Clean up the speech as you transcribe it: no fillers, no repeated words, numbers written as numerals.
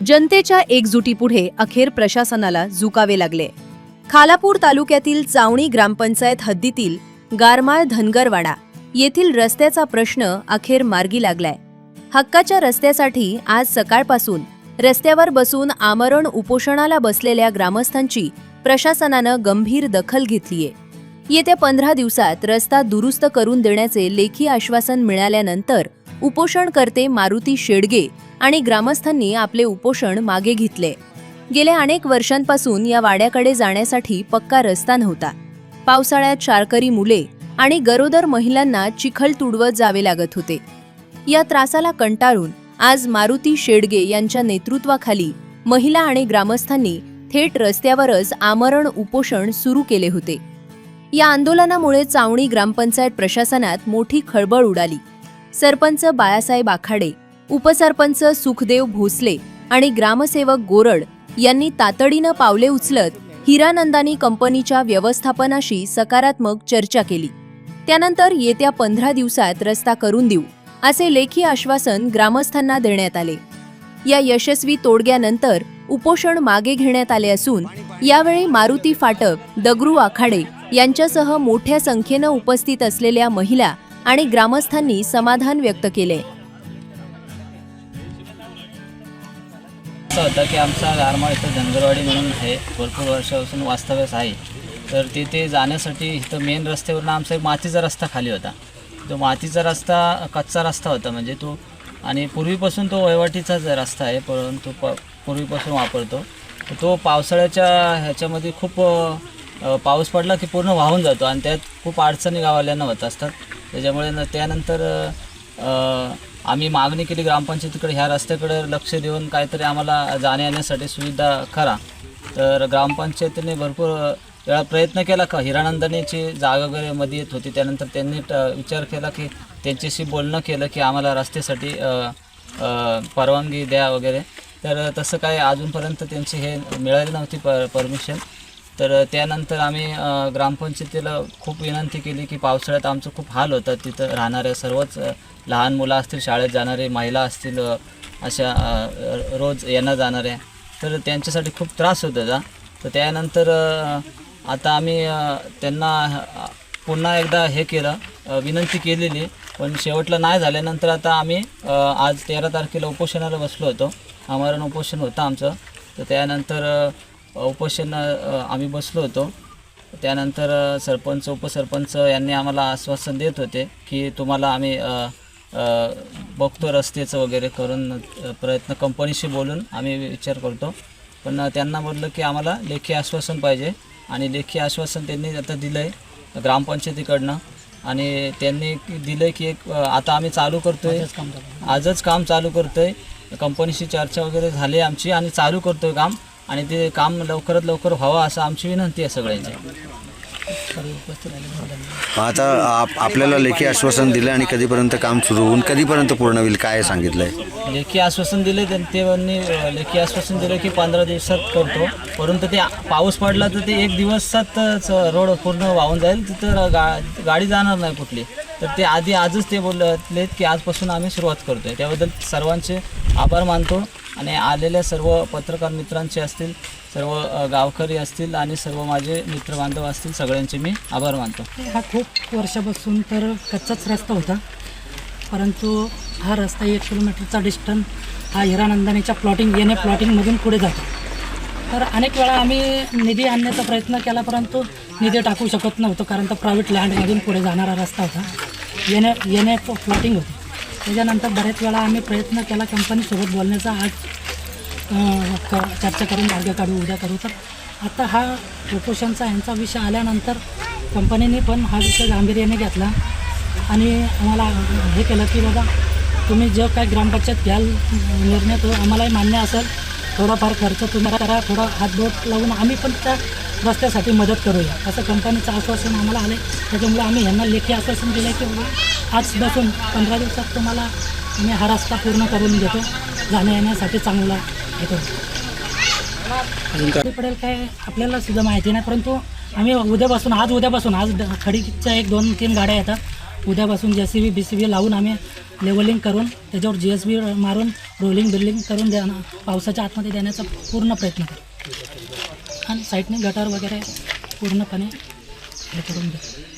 जनतेच्या एकजुटीपुढे अखेर प्रशासनाला झुकावे लागले। खालापूर तालुक्यातील चावणी ग्रामपंचायत हद्दीतील गारमाळ धनगरवाडा येथील रस्त्याचा प्रश्न अखेर मार्गी लागलाय। हक्काच्या रस्त्यासाठी आज सकाळपासून रस्त्यावर बसून आमरण उपोषणाला बसलेल्या ग्रामस्थांची प्रशासनानं गंभीर दखल घेतलीये। येत्या 15 दिवसात रस्ता दुरुस्त करून देण्याचे लेखी आश्वासन मिळाल्यानंतर उपोषणकर्ते मारुती शेडगे आणि ग्रामस्थांनी आपले उपोषण मागे घेतले। गेल्या अनेक वर्षांपासून या वाड्याकडे जाण्यासाठी पक्का रस्ता नव्हता। पावसाळ्यात शाळकरी मुले आणि गरोदर महिलांना चिखल तुडवत जावे लागत होते। या त्रासाला कंटाळून आज मारुती शेडगे यांच्या नेतृत्वाखाली महिला आणि ग्रामस्थांनी थेट रस्त्यावरच आमरण उपोषण सुरू केले होते। या आंदोलनामुळे चावणी ग्रामपंचायत प्रशासनात मोठी खळबळ उडाली। सरपंच बाळासाहेब आखाडे, उपसरपंच सुखदेव भोसले आणि ग्रामसेवक गोरड यांनी तातडीनं पावले उचलत हिरानंदानी कंपनीच्या व्यवस्थापनाशी सकारात्मक चर्चा केली। त्यानंतर येत्या 15 दिवसात रस्ता करून देऊ असे लेखी आश्वासन ग्रामस्थांना देण्यात आले। या यशस्वी तोडग्यानंतर उपोषण मागे घेण्यात आले असून यावेळी मारुती फाटक, दगरू आखाडे यांच्यासह मोठ्या संख्येनं उपस्थित असलेल्या महिला आणि ग्रामस्थांनी समाधान व्यक्त केले। असं होतं की आमचा गारमाळ इथं धनगरवाडी म्हणून आहे, भरपूर वर्षापासून वास्तव्यास आहे। तर तिथे जाण्यासाठी इथं मेन रस्त्यावरून आमचा एक मातीचा रस्ता खाली होता। तो मातीचा रस्ता कच्चा रस्ता होता, म्हणजे तो आणि पूर्वीपासून तो वहिवाटीचाच रस्ता आहे, परंतु पूर्वीपासून वापरतो। तो पावसाळ्याच्या ह्याच्यामध्ये खूप पाऊस पडला की पूर्ण वाहून जातो आणि त्यात खूप अडचणी गावाल्यांना होत असतात। त्याच्यामुळे त्यानंतर आम्ही मागणी केली ग्रामपंचायतीकडे, ह्या रस्त्याकडे लक्ष देऊन काहीतरी आम्हाला जाण्या येण्यासाठी सुविधा करा। तर ग्रामपंचायतीने भरपूर वेळा प्रयत्न केला का हिरानंदानीची जागा वगैरे मध्ये येत होती, त्यानंतर त्यांनी विचार केला की त्यांच्याशी बोलणं केलं की आम्हाला रस्त्यासाठी परवानगी द्या वगैरे। तर तसं काय अजूनपर्यंत त्यांची हे मिळाली नव्हती परमिशन। तर त्यानंतर आम्ही ग्रामपंचायतीला खूप विनंती केली की पावसाळ्यात आमचं खूप हाल होतात, तिथं राहणारे सर्वच लहान मुलं असतील, शाळेत जाणारे महिला असतील, अशा रोज येणं जाणारे, तर त्यांच्यासाठी खूप त्रास होत होता। तर त्यानंतर आता आम्ही त्यांना पुन्हा एकदा हे केलं, विनंती केलेली, पण शेवटला नाही झाल्यानंतर आता आम्ही आज 13 तारखेला उपोषणाला बसलो होतो। आमरण उपोषण होतं आमचं। तर त्यानंतर उपोषण आम्ही बसलो होतो। त्यानंतर सरपंच, उपसरपंच यांनी आम्हाला आश्वासन देत होते की तुम्हाला आम्ही बघतो रस्त्याचं वगैरे करून, प्रयत्न कंपनीशी बोलून आम्ही विचार करतो। पण त्यांना बोललं की आम्हाला लेखी आश्वासन पाहिजे, आणि लेखी आश्वासन त्यांनी आता दिलं आहे ग्रामपंचायतीकडनं, आणि त्यांनी दिलं आहे की आता आम्ही चालू करतो आहे, आजच काम चालू करतो आहे। कंपनीशी चर्चा वगैरे झाली आमची आणि चालू करतो आहे काम, आणि ते काम लवकरात लवकर व्हावं असं आमची विनंती आहे सगळ्यांची। आता आपल्याला लेखी आश्वासन दिलं आणि कधीपर्यंत काम सुरू होऊन कधीपर्यंत पूर्ण होईल काय सांगितलंय? लेखी आश्वासन दिले त्यांनी लेखी आश्वासन दिलं की 15 दिवसात करतो, परंतु ते पाऊस पडला तर ते 1 दिवसातच रोड पूर्ण वाहून जाईल, तिथं गाडी जाणार नाही कुठली। तर ते आजच ते बोललेत की आजपासून आम्ही सुरुवात करतोय। त्याबद्दल सर्वांचे आभार मानतो, आणि आलेल्या सर्व पत्रकार मित्रांचे असतील, सर्व गावकरी असतील आणि सर्व माझे मित्रबांधव असतील, सगळ्यांचे मी आभार मानतो। हा खूप वर्षापासून तर कच्चाच रस्ता होता, परंतु हा रस्ता 1 किलोमीटरचा डिस्टन्स हा हिरानंदानीच्या प्लॉटिंगमधून पुढे जातो। तर अनेक वेळा आम्ही निधी आणण्याचा प्रयत्न केला, परंतु निधी टाकू शकत नव्हतो, कारण तो प्रायव्हेट लँडमधून पुढे जाणारा रस्ता होता, येणे प्लॉटिंग होती। त्याच्यानंतर बऱ्याच वेळा आम्ही प्रयत्न केला कंपनीसोबत बोलण्याचा, आज चर्चा करून मार्ग काढू, उद्या करू। तर आता हा उपोषणचा यांचा विषय आल्यानंतर कंपनीने पण हा विषय गांभीर्याने घेतला आणि आम्हाला हे केलं की बाबा तुम्ही जो काय ग्रामपंचायत घ्याल निर्णय तो आम्हालाही मान्य असेल, थोडाफार खर्च तुम्हाला करा, थोडा हातबोट लावून आम्ही पण त्या रस्त्यासाठी मदत करूया असं कंपनीचं आश्वासन आम्हाला आलं। त्याच्यामुळे आम्ही यांना लेखी आश्वासन दिलं की बाबा आज बसून 15 दिवसात तुम्हाला आम्ही हा रस्ता पूर्ण करून घेतो, जाण्या येण्यासाठी चांगला येतो। पडेल काय आपल्याला सुद्धा माहिती नाही, परंतु आम्ही उद्यापासून आज खडीच्या 1-2-3 गाड्या येतात, उद्यापासून JCB BCB लावून आम्ही लेवलिंग करून त्याच्यावर GSB मारून रोलिंग बिल्डिंग करून देणं पावसाच्या आतमध्ये देण्याचा पूर्ण प्रयत्न करू आणि साईडने गटार वगैरे पूर्णपणे हे करून देऊ.